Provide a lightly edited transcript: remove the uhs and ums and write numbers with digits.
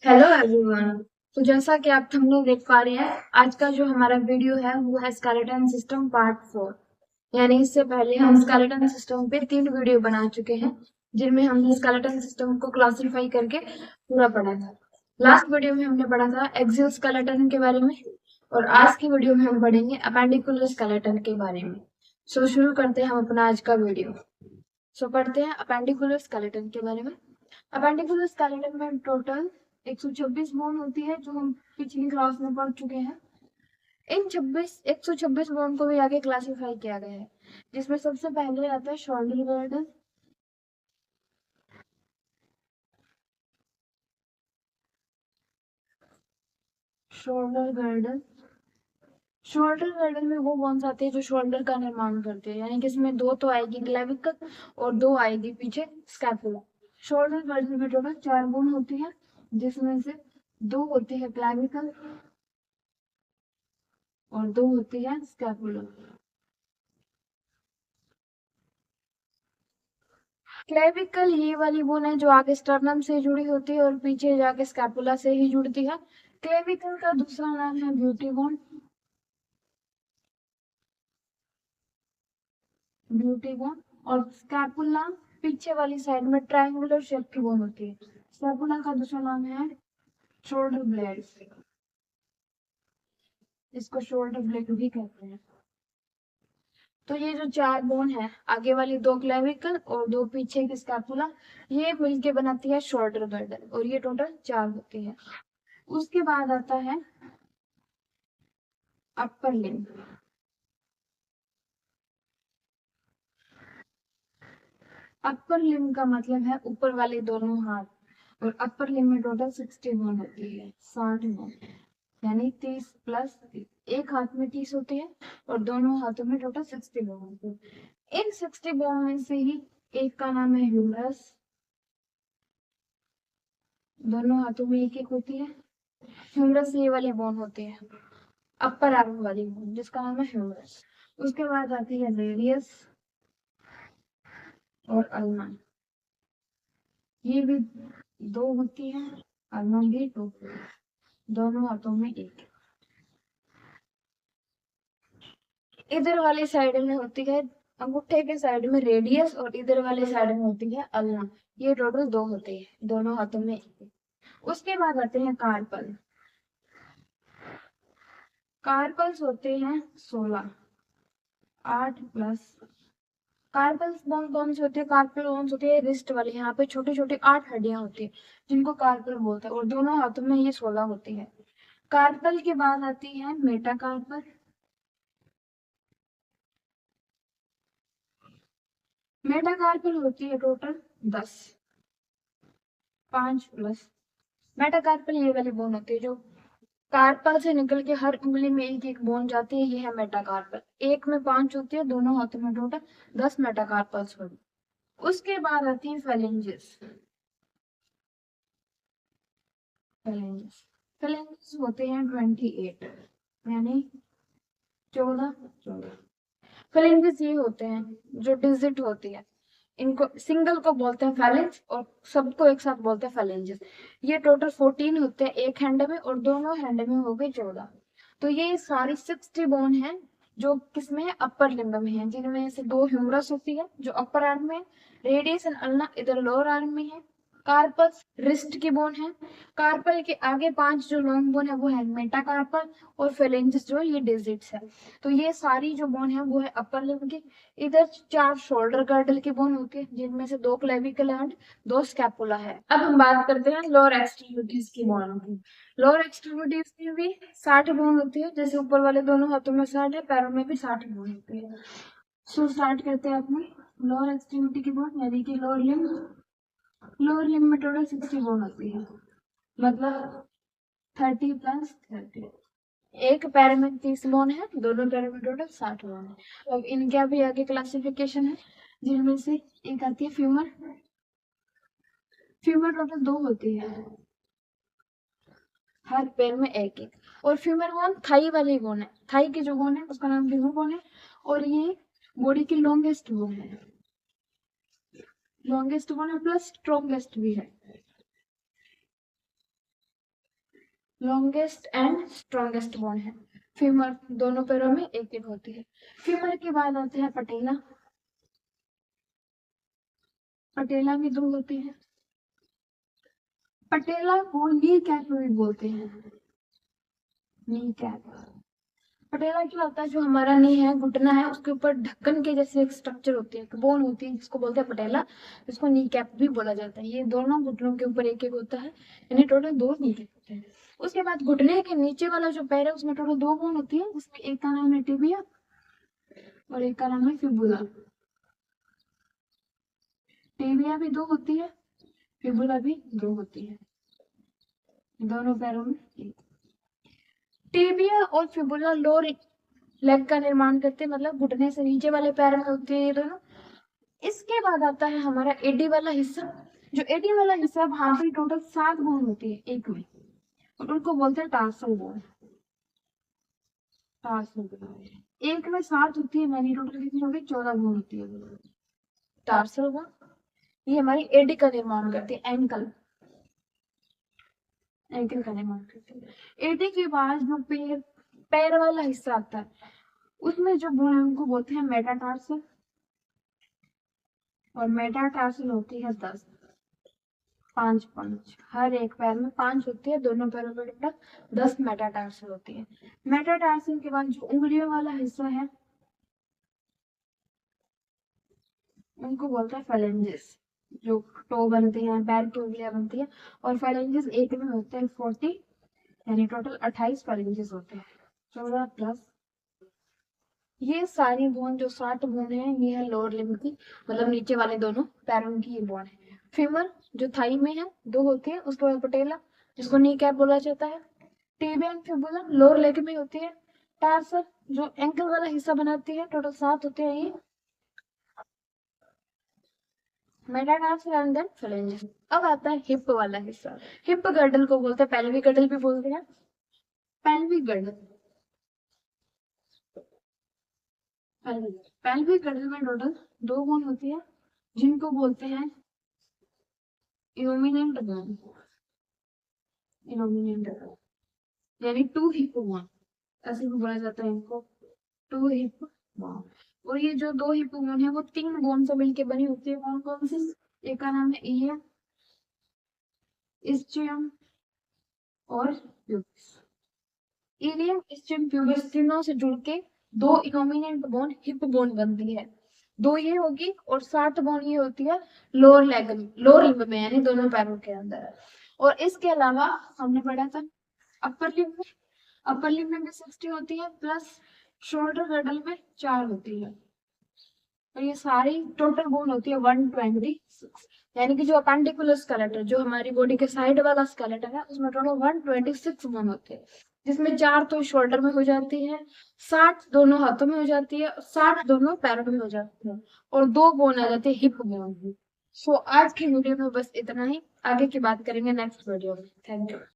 Hello everyone. तो जैसा कि आप थंबनेल देख पा रहे हैं, आज का जो हमारा वीडियो है वो है स्केलेटन सिस्टम पार्ट 4। यानी इससे पहले हम स्केलेटन सिस्टम पे 3 वीडियो बना चुके हैं, जिनमें हमने स्केलेटन सिस्टम को क्लासिफाई करके पूरा पढ़ा था। लास्ट वीडियो में हमने पढ़ा था एक्सियल स्केलेटन के बारे में, और आज की वीडियो में हम पढ़ेंगे अपेंडिकुलर स्केलेटन के बारे में। सो शुरू करते हैं हम अपना आज का वीडियो। सो पढ़ते हैं अपेंडिकुलर स्केलेटन के बारे में। अपेंडिकुलर स्केलेटन में टोटल 126 बोन होती है, जो हम पिछली क्लास में पढ़ चुके हैं। इन 126 बोन को भी आगे क्लासिफाई किया गया है, जिसमें सबसे पहले आता है shoulder girdle. Shoulder girdle shoulder girdle में वो बोन्स आती है जो शोल्डर का निर्माण करते हैं, यानी कि इसमें दो तो आएगी क्लेविकल और दो आएगी पीछे स्कैपुला। शोल्डर गर्डल में टोटल 4 बोन होती है, जिसमें से 2 होती है क्लेविकल और 2 होती है स्कैपुला। क्लेविकल ये वाली बोन है जो आगे स्टर्नम से जुड़ी होती है और पीछे जाके स्कैपुला से ही जुड़ती है। क्लेविकल का दूसरा नाम है ब्यूटी बोन। ब्यूटी बोन और स्कैपुला पीछे वाली साइड में ट्रायंगुलर शेप की बोन होती है। स्कैपुला का दूसरा नाम है शोल्डर ब्लेड। इसको शोल्डर ब्लेड भी कहते हैं। तो ये जो 4 बोन है, आगे वाली 2 क्लेविकल और 2 पीछे की स्कैपुला, ये मिलके बनाती है शोल्डर गर्डल, और ये टोटल 4 होती है। उसके बाद आता है अपर लिम्ब। अपर लिम्ब का मतलब है ऊपर वाले दोनों हाथ, और अपर लिम्ब में टोटल 60 बोन होती है, 60 बोन। यानी 30 प्लस एक हाथ में 30 होती है और दोनों हाथों में टोटल 60 बोन होती है। इन 60 बोन में से ही एक का नाम है ह्यूमरस। दोनों हाथों में एक एक होती है। ह्यूमरस ये वाली बोन होती है, अपर आर्म वाली बोन, जिसका नाम है ह्यूमरस। उसके बाद आती है रेडियस और अल्ना। ये भी 2 होती है, अल्ना भी 2, दोनों हाथों में एक। इधर वाली साइड में होती है अंगूठे के साइड में रेडियस, और इधर वाली साइड में होती है अल्ना। ये टोटल 2 होते हैं, दोनों हाथों में एक। उसके बाद आते हैं कार्पल। कार्पल्स होते हैं 16, 8 प्लस। कार्पल्स बोन कौन से होते हैं? कार्पल बोन्स होते हैं रिस्ट वाली, यहाँ पे छोटी छोटी 8 हड्डियां होती है, जिनको कार्पल बोलते हैं, और दोनों हाथों में ये 16 होती है। कार्पल के बाद आती है मेटाकार्पल। मेटाकार्पल होती है टोटल 10, 5 प्लस। मेटाकार्पल ये वाली बोन होती है जो कार्पल से निकल के हर उंगली में एक एक बोन जाती है, ये है मेटाकार्पल। एक में 5 होती है, दोनों हाथों में टोटल 10 मेटाकार्पल्स होती है। उसके बाद आती है फेलेंजेस। फेलेंजेस फेलेंजेस होते हैं 28, यानी 14 14। फेलेंजेस ये होते हैं जो डिजिट होती है, इनको सिंगल को बोलते हैं फेलेंज और सबको एक साथ बोलते हैं फेलेंजेस। ये टोटल 14 होते हैं एक हैंड में, और दोनों हैंड में हो गए 14। तो ये सारी 60 बोन है जो किसमें है? अपर लिम्ब में है, जिनमें से 2 ह्यूमरस होती है जो अपर आर्म में है, रेडियस एंड अल्ना इधर लोअर आर्म में है, कार्पस रिस्ट की बोन है। कार्पल के आगे 5 जो लॉन्ग बोन है वो है मेटाकार्पल, और फेलेंजेस जो है ये डिजिट्स है। तो ये सारी जो बोन है वो है अपर लिम्ब की। इधर 4 शोल्डर गर्डल की बोन होती है, जिनमें से 2 क्लेविकल एंड 2 स्कैपुला है। अब हम बात करते हैं लोअर एक्सट्रीमिटीज की बोन की। लोअर एक्सट्रीमिटीज में भी 60 बोन होती है, जैसे ऊपर वाले दोनों हाथों में 60 है, पैरों में भी 60 बोन होती है। सो स्टार्ट करते हैं अपनी लोअर एक्सट्रीमिटी की बोन, यानी कि लोअर लिम्ब। लोअर लिम्ब में टोटल 60 बोन होती है, मतलब 30 प्लस 30। एक पैर में 30 बोन है, दोनों पैरों में टोटल 60 बोन है। अब इनके भी आगे क्लासिफिकेशन है, जिनमें से एक आती है फ्यूमर। फ्यूमर टोटल 2 होती है, हर पैर में एक एक। और फ्यूमर बोन थाई वाली बोन है, थाई की जो बोन है उसका नाम फ्यूमर बोन है, और ये बॉडी की लॉन्गेस्ट बोन है। लॉन्गेस्ट बोन है प्लस स्ट्रॉन्गेस्ट भी है। लॉन्गेस्ट एंड स्ट्रॉन्गेस्ट बोन है। फीमर दोनों पैरों में एक एक होती है। फीमर के बाद आता है पटेला। पटेला भी दो होती है। पटेला को नी कैप भी बोलते हैं। Knee cap. पटेला क्या होता है, जो हमारा नी है, घुटना है, उसके ऊपर ढक्कन के जैसे एक स्ट्रक्चर होती है, बोन होती है, जिसको बोलते हैं पटेला। इसको नी कैप भी बोला जाता है। ये दोनों घुटनों के ऊपर एक एक होता है, यानी टोटल दो नी कैप होते हैं। उसके बाद घुटने के नीचे वाला जो पैर है, उसमें टोटल दो बोन होती है, उसमें एक का नाम है टिबिया और एक का नाम है फिबुला। टिबिया भी दो होती है, फिबुला भी दो होती है, दोनों पैरों में एक। टिबिया और फिबुला लोअर लेग का निर्माण करते हैं, मतलब घुटने से नीचे वाले पैर में होते हैं ये दोनों। इसके बाद आता है हमारा एडी वाला हिस्सा। जो एडी वाला हिस्सा, वहां पे टोटल 7 बोन होती है एक में, और उनको बोलते हैं टार्सल बोन। टार्सल बोन एक में 7 होती है, यानी टोटल कितनी होगी, 14 बोन होती है टार्सल बोन। ये हमारी एडी का निर्माण करती है, एंकल एंकल का निर्माण करती है। एडी के बाद जो पैर वाला हिस्सा आता है, उसमें जो बोन है उनको बोलते हैं मेटाटार्सल, और मेटाटार्सल होती है 10। 5 5 हर एक पैर में 5 होती है, दोनों पैरों में टोटल 10 मेटाटार्सल होती है। मेटाटार्सल के बाद जो उंगलियों वाला हिस्सा है, उनको बोलते हैं फेलेंजेस। जो टो बनती है, पैर की उंगलियां बनती है, और फेलेंजेस एक में होते हैं 40, यानी टोटल 28 फेलेंजेस होते हैं। 14 प्लस ये सारी बोन, जो 60 बोन है, ये है लोअर लिम्ब की, मतलब नीचे वाले दोनों पैरों की ये बोन है। फीमर जो थाई में है, दो होती है। उसके बाद पटेला, जिसको नी कैप बोला जाता है। Tibia and fibula lower leg में होती है। टार्सल जो एंकल वाला हिस्सा बनाती है, टोटल 7 होते हैं ये। Metatarsal and then phalanges. अब आता है हिप वाला हिस्सा। हिप गर्डल को बोलते हैं, पेल्विक गर्डल भी बोलते हैं। पेल्विक गर्डल, पेल्विक गर्डल में टोटल 2 बोन होती है, जिनको बोलते हैं इनोमिनेंट बोन। इनोमिनेंट यानी 2 हिप बोन, ऐसे भी बोला जाता है इनको, 2 हिप बोन। और ये जो 2 हिप बोन है, वो 3 बोन से मिलके बनी होती है। कौन कौन सी? एक का नाम है इलियम, ischium और pubis। इलियम, ischium, pubis तीनों से जुड़ के 2 इनोमिनेंट बोन हिप बोन बनती है। 2 ये होगी, और 60 बोन ये होती है लोअर लेग में, लोअर लिम्ब में, यानी दोनों पैरों के अंदर। और इसके अलावा हमने पढ़ा था अपर लिम्ब में, अपर लिम्ब में भी 60 होती है, प्लस शोल्डर गर्डल में 4 होती है। तो ये सारी टोटल बोन होती है 126, यानी कि जो अपेंडिकुलर स्केलेटन, जो हमारी बॉडी के साइड वाला स्केलेटन है, उसमें टोटल 126 बोन होते हैं, जिसमें 4 तो शोल्डर में हो जाती है, 60 दोनों हाथों में हो जाती है, 60 दोनों पैरों में हो जाती है, और 2 बोन आ जाती है हिप बोन। सो आज की वीडियो में बस इतना ही, आगे की बात करेंगे नेक्स्ट वीडियो में। Thank you.